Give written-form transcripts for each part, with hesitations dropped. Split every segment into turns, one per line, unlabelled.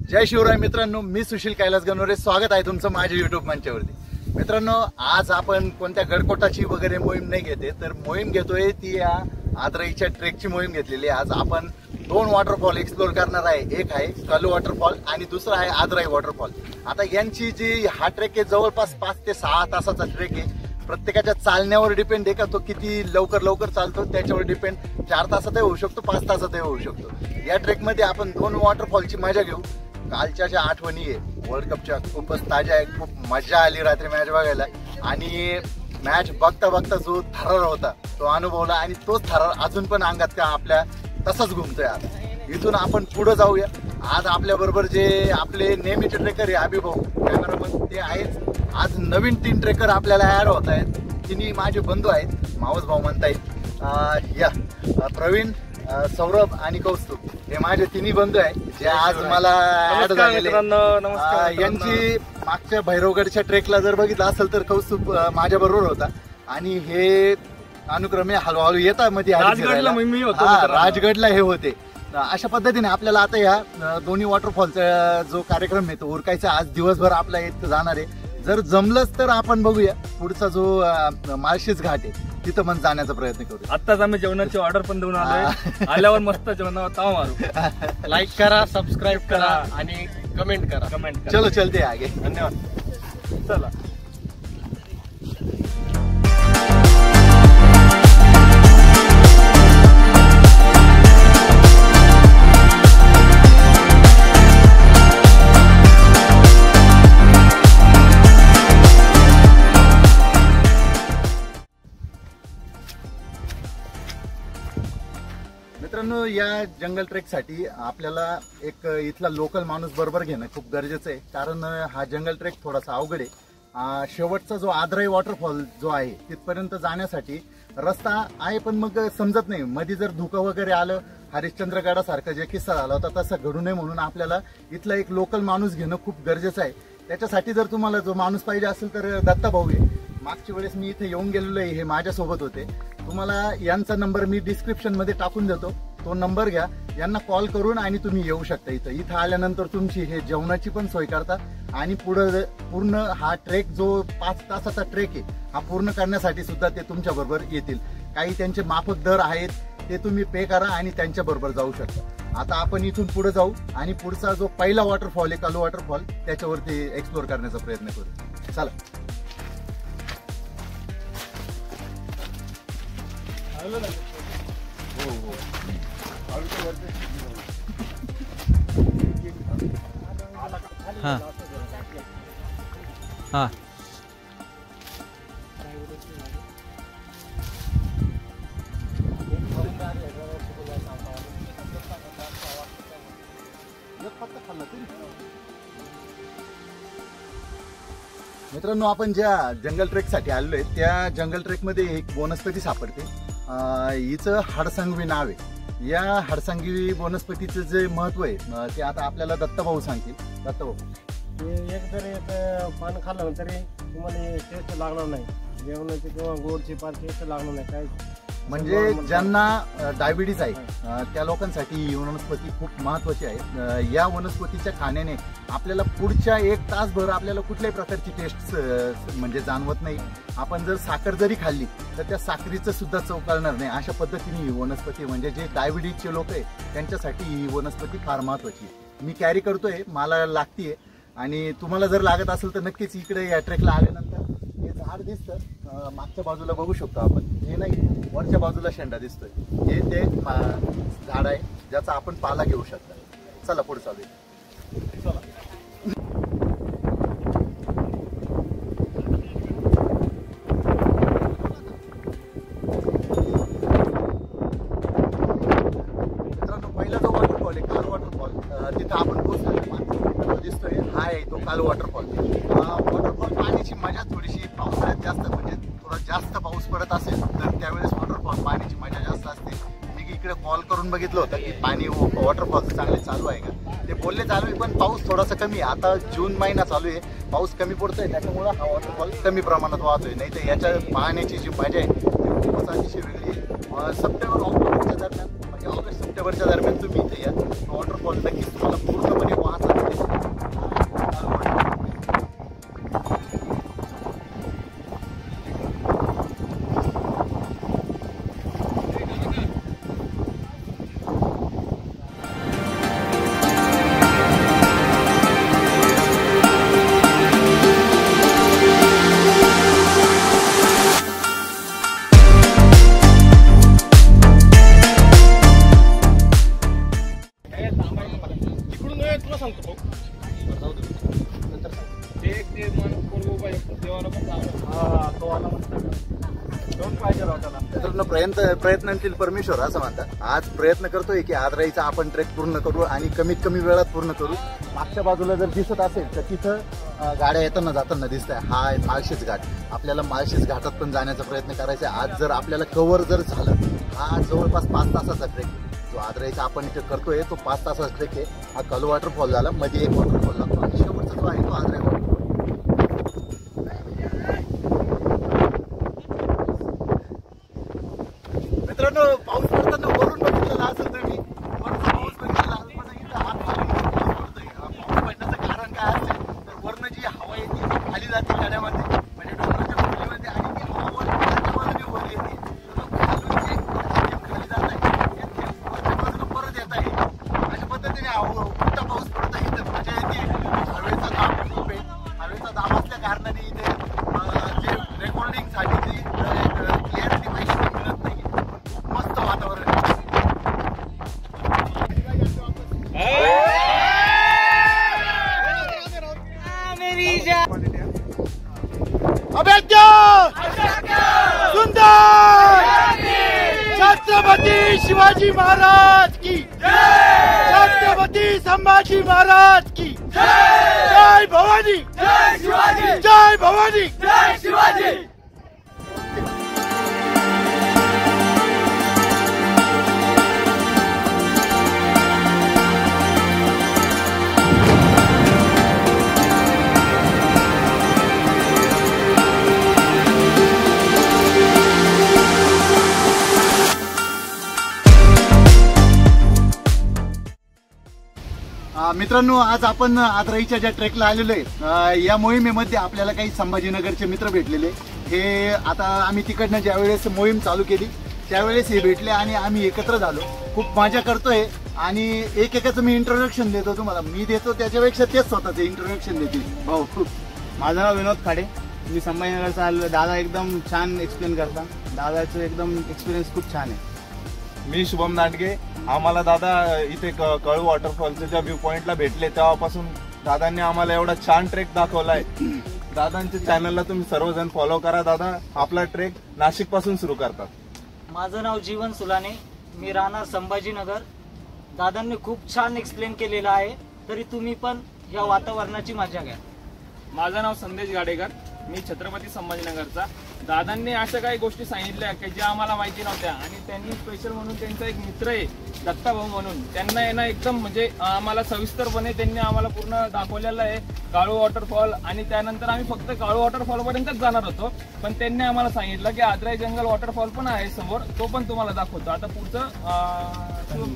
जय शिवराय मित्रांनो, मी सुशील कैलास गणोरे. स्वागत आहे तुमचं माझ्या युट्यूब मंचावरती. मित्रांनो, आज आपण कोणत्या गडकोटाची वगैरे मोहीम नाही घेते, तर मोहीम घेतोय ती या आदराईच्या ट्रेकची मोहीम घेतलेली आहे. आज आपण 2 वॉटरफॉल एक्सप्लोर करणार आहे. एक आहे कलू वॉटरफॉल आणि दुसरा आहे आदराई वॉटरफॉल. आता यांची जी हा ट्रेक आहे जवळपास 5 ते 6 तासाचा ट्रेक आहे. प्रत्येकाच्या चालण्यावर डिपेंड आहे का तो किती लवकर चालतो त्याच्यावर डिपेंड. 4 तासातही होऊ शकतो, 5 तासातही होऊ शकतो. या ट्रेकमध्ये आपण 2 वॉटरफॉलची मजा घेऊ. कालच्या ज्या आठवणी आहे वर्ल्ड कपच्या खूपच ताज्या आहे. खूप मजा आली रात्री मॅच बघायला आणि मॅच बघता जो थरार होता तो अनुभवला आणि तोच थरार अजून पण अंगात का आपल्या तसाच घुमतोय. आज इथून आपण पुढे जाऊया. आज आपल्या बरोबर जे आपले नेहमीचे ट्रेकर आहे अभिभाऊ कॅमेरामन ते आहेच. आज नवीन 3 ट्रेकर आपल्याला ऍड होत आहेत. तिन्ही माझे बंधू आहेत, मावस भाऊ म्हणता येईल. या प्रवीण, सौरभ आणि कौस्तुभ हे माझे तिन्ही बंधू आहेत जे आज मला ऍड झालेले. यांची मागच्या भैरवगडच्या ट्रेकला जर बघितलं असेल तर कौस्तुभ माझ्या बरोबर होता आणि हे अनुक्रमे हळूहळू येतात मध्ये राजगडला हे होते. अशा पद्धतीने आपल्याला आता या दोन्ही वॉटरफॉलचा जो कार्यक्रम आहे तो उरकायचा. आज दिवसभर आपला इथं जाणार आहे. जर जमलंच तर आपण बघूया पुढचा जो माळशेज घाट आहे तिथं पण जाण्याचा प्रयत्न करू.
आत्ताच आम्ही जेवणाची ऑर्डर पण देऊन आलोय. आल्यावर मस्त जेवणावर ताव मारू.
लाईक करा, सबस्क्राईब करा आणि कमेंट करा.
चलो चलते आगे.
धन्यवाद. चला.
मित्रांनो, या जंगल ट्रेक साठी आपल्याला एक इथला लोकल माणूस बरोबर घेणं खूप गरजेचं आहे. कारण हा जंगल ट्रेक थोडासा अवघड आहे. शेवटचा जो आदराई वॉटरफॉल जो आहे तिथपर्यंत जाण्यासाठी रस्ता आहे पण मग समजत नाही. मध्ये जर धुकं वगैरे आलं, हरिश्चंद्रगडासारखा जे किस्सा झाला होता तसा घडू नये म्हणून आपल्याला इथला एक लोकल माणूस घेणं खूप गरजेचं आहे. त्याच्यासाठी जर तुम्हाला जो माणूस पाहिजे असेल तर दत्ता भाऊ आहे. मागच्या वेळेस मी इथे येऊन गेलेलो आहे, हे माझ्यासोबत होते. तुम्हाला यांचा नंबर मी डिस्क्रिप्शन मध्ये टाकून देतो. तो नंबर घ्या, यांना कॉल करून आणि तुम्ही येऊ शकता. इथं आल्यानंतर तुमची हे जेवणाची पण सोय करतात आणि पूर्ण हा ट्रेक जो 5 तासाचा ट्रेक आहे हा पूर्ण करण्यासाठी सुद्धा ते तुमच्या बरोबर येतील. काही त्यांचे माफक दर आहेत ते तुम्ही पे करा आणि त्यांच्या बरोबर जाऊ शकता. आता आपण इथून पुढे जाऊ आणि पुढचा जो पहिला वॉटरफॉल आहे कालू वॉटरफॉल त्याच्यावरती एक्सप्लोर करण्याचा प्रयत्न करू. चला.
हाँ हाँ
मित्रांनो, आपण ज्या जंगल ट्रेक साठी आलेलो आहे त्या जंगल ट्रेक मध्ये एक वनस्पती सापडते. हिचं हाडसांगवी नाव आहे. या हाडसांगवी वनस्पतीचं जे महत्व आहे ते आता आपल्याला दत्ताभाऊ सांगतील. दत्ताभाऊ,
एक जरी पान खाल्लं तरी तुम्हाला टेस्ट लागणार नाही. जेवणाची किंवा गोडची पार टेस्ट लागणार नाही. काय
म्हणजे ज्यांना डायबिटीज आहे त्या लोकांसाठी ही वनस्पती खूप महत्वाची आहे. या वनस्पतीच्या खाण्याने आपल्याला पुढच्या 1 तासभर आपल्याला कुठल्याही प्रकारची टेस्ट म्हणजे जाणवत नाही. आपण जर साखर जरी खाल्ली तर त्या साखरीचं सुद्धा चव कळणार नाही. अशा पद्धतीने ही वनस्पती म्हणजे जे डायबिटीजचे लोक आहे त्यांच्यासाठी ही वनस्पती फार महत्वाची आहे. मी कॅरी करतोय, मला लागतीये आणि तुम्हाला जर लागत असेल तर नक्कीच इकडे या ट्रेकला आल्यानंतर हे झाड दिसतं. मागच्या बाजूला बघू शकतो आपण, हे नाही वरच्या बाजूला शेंडा दिसतोय, हे ते झाड आहे ज्याचा आपण पाला घेऊ शकता. चला पुढे चालू. चला. मित्रांनो, पहिला जो वॉटरफॉल आहे कालू वॉटरफॉल तिथं आपण पोहोचलो. दिसतोय हा आहे तो कालू वॉटरफॉल. वॉटरफॉल पाण्याची मजा थोडीशी पावसाळ्यात जास्त म्हणजे थोडा जास्त पाऊस पडत असेल तर त्यावेळेस वॉटरफॉल पाण्याची मजा जास्त असते. मी इकडे कॉल करून बघितलं होतं की पाणी वॉटरफॉलचं चांगले चालू आहे का, ते बोलले चालू आहे पण पाऊस थोडासा कमी आहे. आता जून महिना चालू आहे, पाऊस कमी पडतोय त्याच्यामुळे हा वॉटरफॉल कमी प्रमाणात वाहतोय. नाही तर याच्या पाहण्याची जी मजा आहे ती खूपच अतिशय वेगळी आहे. सप्टेंबर ऑक्टोबरच्या दरम्यान म्हणजे ऑगस्ट सप्टेंबरच्या दरम्यान तुम्ही इथे या वॉटरफॉल नक्कीच तुम्हाला पूर्णपणे वाहता
मला मस्त दोन पाहिजे राहताना.
मित्रांनो प्रयत्नांतील परमेश्वर असं म्हणतात. आज प्रयत्न करतोय की आदराईचा आपण ट्रेक पूर्ण करू आणि कमीत कमी वेळात पूर्ण करू. मागच्या बाजूला जर दिसत असेल तर तिथं गाड्या येताना जाताना दिसत आहे. हा आहे माळशेज घाट. आपल्याला माळशेज घाटात पण जाण्याचा प्रयत्न करायचा आहे. आज जर आपल्याला कव्हर जर झालं, हा जवळपास 5 तासाचा ट्रेक जो आदराईचा आपण इथे करतोय तो 5 तासाचा ट्रेक आहे. हा कलू वॉटरफॉल झाला, मध्ये एक वॉटरफॉल लागतो आणि शेवटचा जो आहे तो आदराई वॉटरफॉल. मित्रांनो पाऊस पडताना वरून बघितलेला असेल तुम्ही, वरचा पाऊस बघितलेला असेल, पण इथं हात घालून पाऊस पडतोय. पाऊस पडण्याचं कारण काय असेल तर वरनं जी हवा येते ती खाली जाते गाड्यामध्ये, म्हणजे डोंगराच्या खोलीमध्ये, आणि ती हवा वर खालच्या बाजूने वर येते. तर मग खालून जे थेंब खाली जात आहे ते थेंब वरच्या बाजूने परत येत आहे. अशा पद्धतीने मोठा पाऊस पडत आहे. तर मजा येते. हवेचा दाब खूप आहे. हवेचा दाब असल्या कारणाने इथे जे रेकॉर्डिंगसाठी जी क्लिअरिटी माहिती मिळत नाही. मस्त वातावरण आहे. अभेद्य सुंदर छत्रपती शिवाजी महाराज की छत्रपती संभाजी महाराज की जय भवानी, जय शिवाजी, जय भवानी, जय शिवाजी. मित्रांनो आज आपण आदराईच्या ज्या ट्रेकला आलेलो आहे, या मोहिमेमध्ये आपल्याला काही संभाजीनगरचे मित्र भेटलेले. हे आता आम्ही तिकडनं ज्यावेळेस मोहीम चालू केली त्यावेळेस हे भेटले आणि आम्ही एकत्र झालो. खूप मजा करतोय आणि एकेकाचं मी इंट्रोडक्शन देतो तुम्हाला. मी देतो त्याच्यापेक्षा तेच स्वतःचं इंट्रोडक्शन देतील. भाऊ,
माझं नाव विनोद खाडे, मी संभाजीनगरचा आलो. दादा एकदम छान एक्सप्लेन करता. दादाचं एकदम एक्सपिरियन्स खूप छान आहे.
मी शुभम नाटगे. आम्हाला दादा इथे कळू वॉटरफॉलच्या ज्या व्ह्यू पॉइंटला भेटले तेव्हापासून दादांनी आम्हाला एवढा छान ट्रेक दाखवलाय. दादांच्या चॅनलला तुम्ही सर्वजण फॉलो करा. दादा आपला ट्रेक नाशिक पासून सुरू करतात.
माझं नाव जीवन सुलाने, मी राहणार संभाजीनगर. दादांनी खूप छान एक्सप्लेन केलेलं आहे, तरी तुम्ही पण या वातावरणाची मजा घ्या.
माझं नाव संदेश गाडेकर, मी छत्रपती संभाजीनगरचा. दादांनी अशा काही गोष्टी सांगितल्या की ज्या आम्हाला माहिती नव्हत्या आणि त्यांनी स्पेशल म्हणून त्यांचा एक मित्र आहे दत्ता भाऊ म्हणून, त्यांना आहे ना एकदम म्हणजे आम्हाला सविस्तरपणे त्यांनी आम्हाला पूर्ण दाखवलेलं आहे काळू वॉटरफॉल. आणि त्यानंतर आम्ही फक्त काळू वॉटरफॉल पर्यंतच जाणार होतो, पण त्यांनी आम्हाला सांगितलं की आदराई जंगल वॉटरफॉल पण आहे समोर, तो पण तुम्हाला दाखवतो. आता पुढचं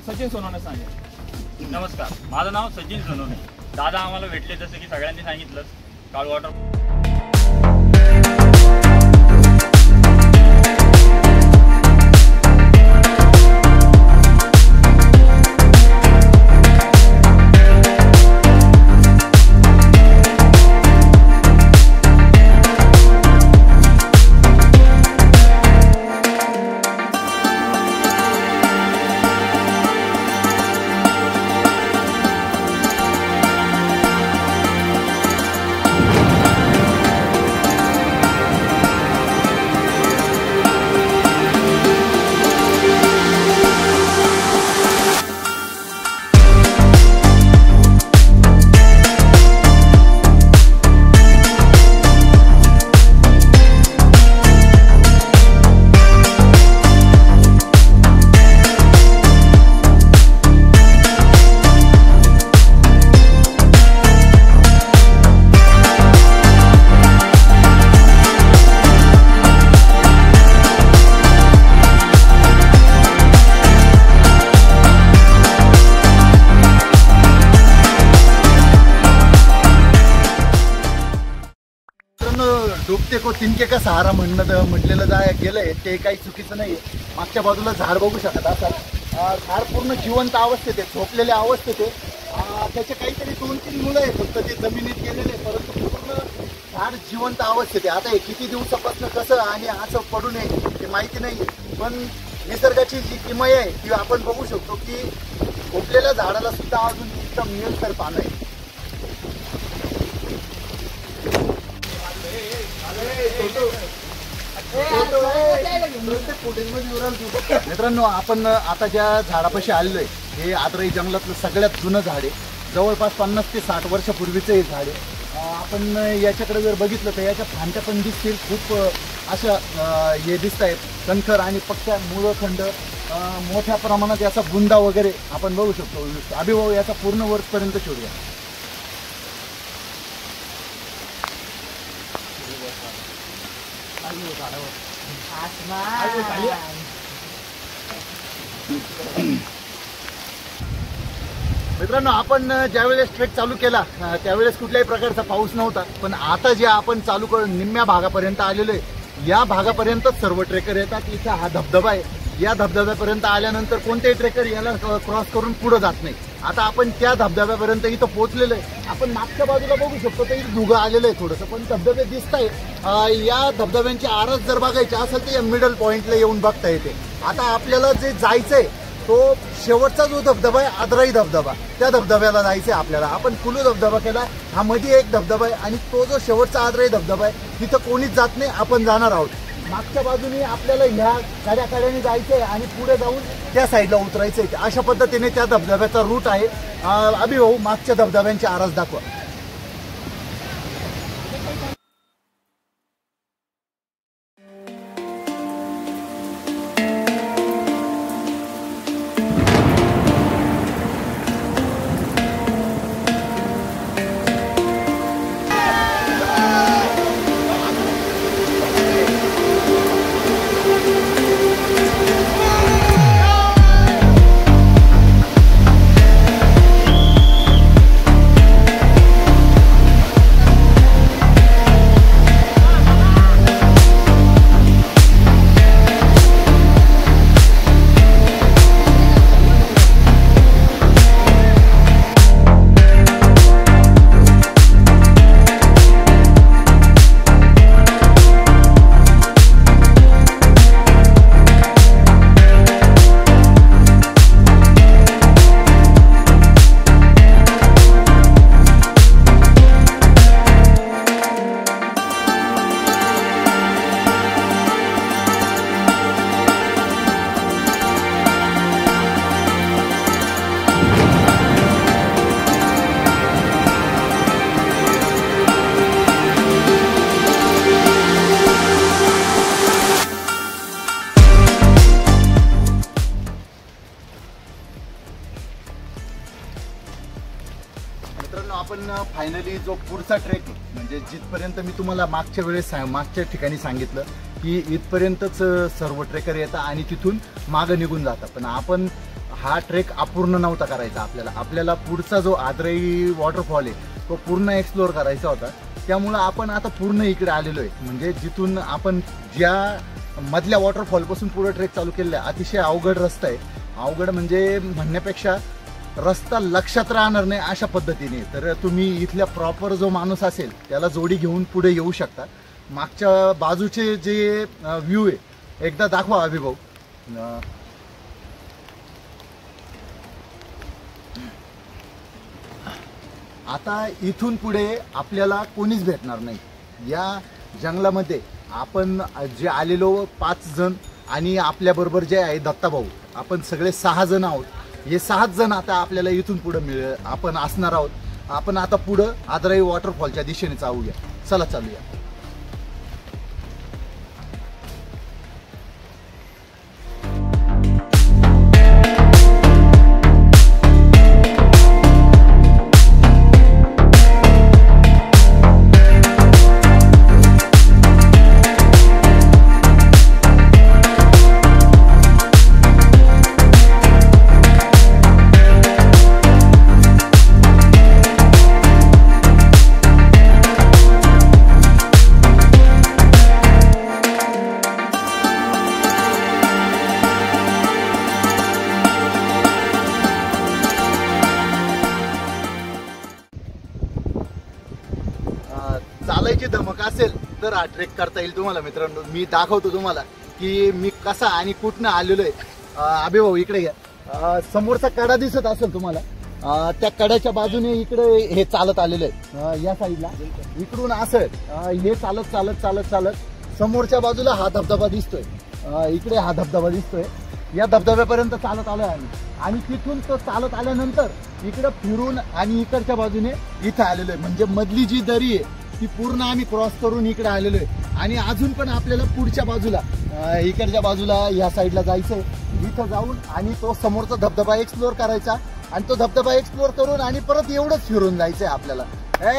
सचिन सोनवणे सांगेल.
नमस्कार, माझं नाव सचिन सोनवणे. दादा आम्हाला भेटले जसं की सगळ्यांनी सांगितलं काळू वॉटर.
डुबते को तिनके का सहारा म्हटलेलं गेलंय ते काही चुकीचं नाहीये. मागच्या बाजूला झाड बघू शकत असाल. झाड पूर्ण जिवंत अवस्थेत आहे, झोपलेल्या अवस्थेत आहे. त्याचे काहीतरी 2-3 मुलं आहेत फक्त ते जमिनीत गेलेले, परंतु पूर्ण झाड जिवंत अवस्थेत आहे. आता हे किती दिवसापासून कसं आणि असं पडू नये ते माहिती नाहीये, पण निसर्गाची जी किमया आहे ती आपण बघू शकतो की झोपलेल्या झाडाला सुद्धा अजून तिथं मिळेल तर पानं आहे. मित्रांनो, आपण आता ज्या झाडापाशी आलेलोय हे आदराई जंगलातलं सगळ्यात जुनं झाड आहे. जवळपास 50 ते 60 वर्षापूर्वीचं हे झाड आहे. आपण याच्याकडे जर बघितलं तर याच्या फांद्या पण दिसतील, खूप अशा हे दिसत आहेत कणखर आणि पक्क्या मूळखंड, मोठ्या प्रमाणात याचा बुंदा वगैरे आपण बघू शकतो. अभिभाऊ याचा पूर्ण वरपर्यंत शोधूया. मित्रांनो, आपण ज्यावेळेस ट्रेक चालू केला त्यावेळेस कुठल्याही प्रकारचा पाऊस नव्हता, पण आता जे आपण चालू करून निम्म्या भागापर्यंत आलेलो आहे, या भागापर्यंत सर्व ट्रेकर येतात. इथं हा धबधबा आहे. या धबधब्यापर्यंत आल्यानंतर कोणतेही ट्रेकर याला क्रॉस करून पुढे जात नाही. आता आपण त्या धबधब्यापर्यंत इथं पोहोचलेलो आहे. आपण मागच्या बाजूला बघू शकतो तर इथं धुगं आलेलं आहे थोडंसं, पण धबधबे दिसत आहे. या धबधब्यांची आरस जर बघायची असेल तर या मिडल पॉइंटला येऊन बघता येते. आता आपल्याला जे जायचंय तो शेवटचा जो धबधबा आहे आदराई धबधबा, त्या धबधब्याला जायचंय आपल्याला. आपण कुलू धबधबा केला, हा मध्ये एक धबधबा आहे आणि तो जो शेवटचा आदराई धबधबा आहे तिथं कोणीच जात नाही. आपण जाणार आहोत. मागच्या बाजूने आपल्याला ह्या कड्याने जायचंय आणि पुढे जाऊन त्या साईडला उतरायचंय. अशा पद्धतीने त्या धबधब्याचा रूट आहे. अभिभाऊ मागच्या धबधब्यांची आरस दाखवा. आपण फायनली जो पुढचा ट्रेक म्हणजे जिथपर्यंत मी तुम्हाला मागच्या वेळेस मागच्या ठिकाणी सांगितलं की इथपर्यंतच सर्व ट्रेकर येतात आणि तिथून मागं निघून जातात, पण आपण हा ट्रेक अपूर्ण नव्हता करायचा. आपल्याला पुढचा जो आदराई वॉटरफॉल आहे तो पूर्ण एक्सप्लोअर करायचा होता. त्यामुळं आपण आता पूर्ण इकडे आलेलो आहे. म्हणजे जिथून आपण ज्या मधल्या वॉटरफॉलपासून पुढे ट्रेक चालू केलेला आहे, अतिशय अवघड रस्ता आहे. अवघड म्हणजे म्हणण्यापेक्षा रस्ता लक्षात राहणार नाही अशा पद्धतीने. तर तुम्ही इथल्या प्रॉपर जो माणूस असेल त्याला जोडी घेऊन पुढे येऊ शकता. मागच्या बाजूचे जे व्ह्यू आहे एकदा दाखवा अभिभाऊ. आता इथून पुढे आपल्याला कोणीच भेटणार नाही. या जंगलामध्ये आपण जे आलेलो 5 जण आणि आपल्याबरोबर जे आहे दत्ताभाऊ, आपण सगळे 6 जण आहोत. हे 6 जण आता आपल्याला इथून पुढे आपण असणार आहोत. आपण आता पुढं आदराई वॉटरफॉलच्या दिशेने जाऊया. चला चालूया. चालायची धमक असेल तर हा ट्रेक करता येईल तुम्हाला. मित्रांनो, मी दाखवतो तुम्हाला की मी कसा आणि कुठनं आलेलो आहे. अभिभाऊ इकडे घ्या. समोरचा कडा दिसत असेल तुम्हाला, त्या कड्याच्या बाजूने इकडे हे चालत आलेलं आहे. या साईडला इकडून असं हे चालत चालत चालत चालत समोरच्या बाजूला हा धबधबा दिसतोय. इकडे हा धबधबा दिसतोय, या धबधब्यापर्यंत चालत आलोय आम्ही आणि तिथून तो चालत आल्यानंतर इकडे फिरून आणि इकडच्या बाजूने इथं आलेलो आहे. म्हणजे मधली जी दरी आहे ती पूर्ण आम्ही क्रॉस करून इकडे आलेलो आहे आणि अजून पण आपल्याला पुढच्या बाजूला इकडच्या बाजूला या साईडला जायचंय. इथं जाऊन आणि तो समोरचा धबधबा एक्सप्लोर करायचा आणि तो धबधबा एक्सप्लोर करून आणि परत एवढंच फिरून जायचंय आपल्याला.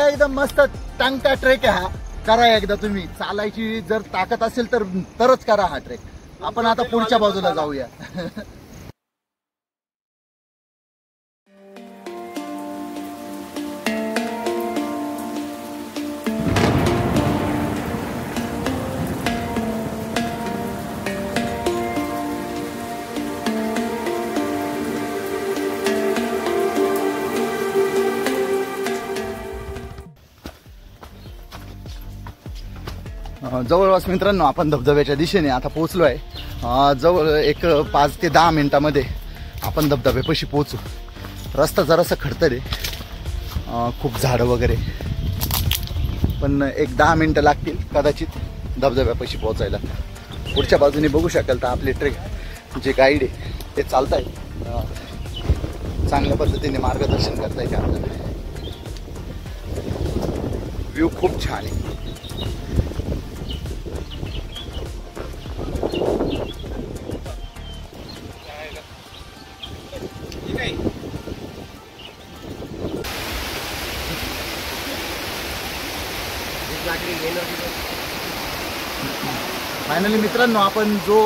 एकदम मस्त टांगता ट्रेक आहे हा. करा एकदा तुम्ही, चालायची जर ताकद असेल तरच करा हा ट्रेक. आपण आता पुढच्या बाजूला जाऊया. जवळपास मित्रांनो आपण धबधब्याच्या दिशेने आता पोहोचलो आहे. जवळ एक 5 ते 10 मिनिटामध्ये आपण धबधब्यापाशी पोहोचू. रस्ता जरासा खडतर आहे, खूप झाडं वगैरे, पण एक 10 मिनिटं लागतील कदाचित धबधब्यापाशी पोहोचायला. पुढच्या बाजूने बघू शकाल तर आपले ट्रेक जे गाईड आहे ते चालत आहे, चांगल्या पद्धतीने मार्गदर्शन करता येते आपल्याला. व्ह्यू खूप छान आहे. फायनली मित्रांनो आपण जो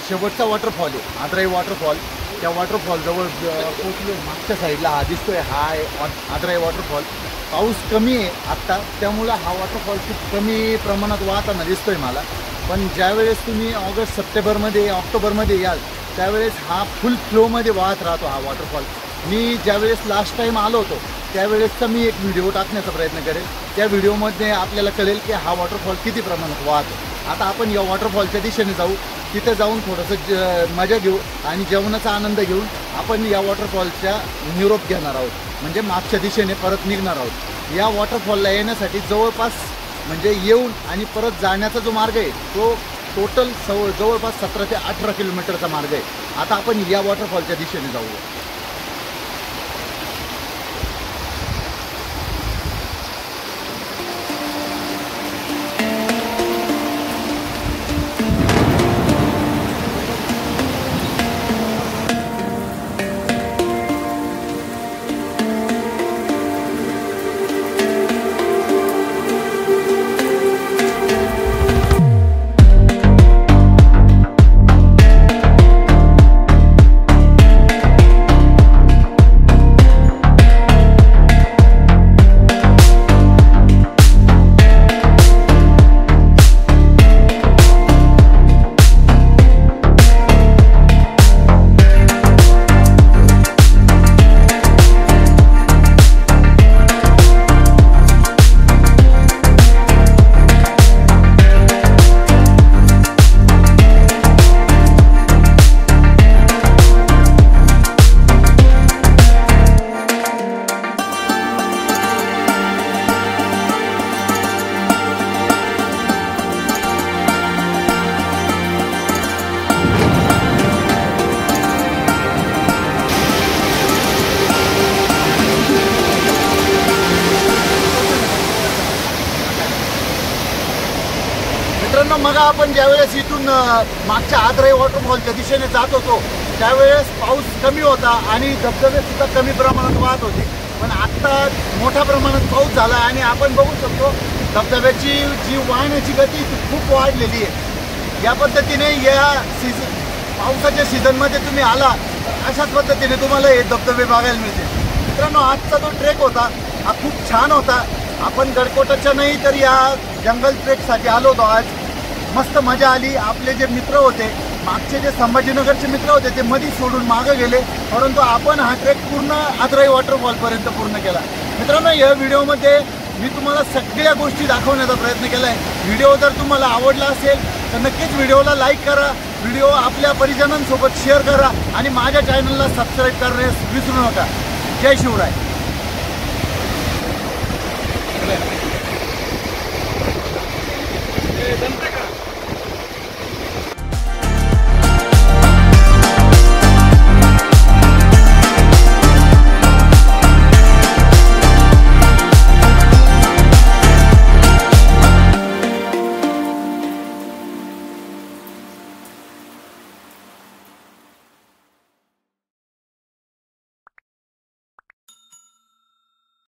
शेवटचा वॉटरफॉल आहे आदराई वॉटरफॉल, त्या वॉटरफॉल जवळ पोहोचलो. मागच्या साईडला हा दिसतोय, हा आहे आदराई वॉटरफॉल. पाऊस कमी आहे आत्ता, त्यामुळं हा वॉटरफॉल खूप कमी प्रमाणात वाहताना दिसतोय मला. पण ज्यावेळेस तुम्ही ऑगस्ट सप्टेंबरमध्ये ऑक्टोबरमध्ये याल त्यावेळेस हा फुल फ्लोमध्ये वाहत राहतो हा वॉटरफॉल. मी ज्यावेळेस लास्ट टाईम आलो होतो त्यावेळेसचा मी एक व्हिडिओ टाकण्याचा प्रयत्न करेल. त्या व्हिडिओमध्ये आपल्याला कळेल की हा वॉटरफॉल किती प्रमाणात वाहतो. आता आपण या वॉटरफॉलच्या दिशेने जाऊ, तिथे जाऊन थोडंसं मजा घेऊ आणि जेवणाचा आनंद घेऊन आपण या वॉटरफॉलच्या निरोप घेणार आहोत, म्हणजे मागच्या दिशेने परत निघणार आहोत. या वॉटरफॉलला येण्यासाठी जवळपास म्हणजे येऊन आणि परत जाण्याचा जो मार्ग आहे तो टोटल जवळपास 17 ते 18 किलोमीटरचा मार्ग आहे. आता आपण या वॉटरफॉलच्या दिशेने जाऊया. मग आपण ज्यावेळेस इथून मागच्या आदराई वॉटरफॉलच्या दिशेने जात होतो त्यावेळेस पाऊस कमी होता आणि धबधबे सुद्धा कमी प्रमाणात वाहत होते. पण आत्ता मोठ्या प्रमाणात पाऊस झाला आणि आपण बघू शकतो धबधब्याची जी वाहण्याची गती खूप वाढलेली आहे. या पद्धतीने या पावसाच्या सीझनमध्ये तुम्ही आला अशाच पद्धतीने तुम्हाला हे धबधबे बघायला मिळतील. मित्रांनो, आजचा जो ट्रेक होता हा खूप छान होता. आपण गडकोटाच्या नाही तर या जंगल ट्रेकसाठी आलो होतो. आज मस्त मजा आली. आपले जे मित्र होते मागचे जे संभाजीनगरचे मित्र होते ते मध्ये सोडून मागे गेले, परंतु आपण हा ट्रेक पूर्ण आदराई वॉटरफॉलपर्यंत पूर्ण केला. मित्रांनो, या व्हिडिओमध्ये मी तुम्हाला सगळ्या गोष्टी दाखवण्याचा प्रयत्न केला आहे. व्हिडिओ जर तुम्हाला आवडला असेल तर नक्कीच व्हिडिओला लाईक करा, व्हिडिओ आपल्या परिजनांसोबत शेअर करा आणि माझ्या चॅनलला सबस्क्राईब करण्यास विसरू नका. जय शिवराय.
जमते का?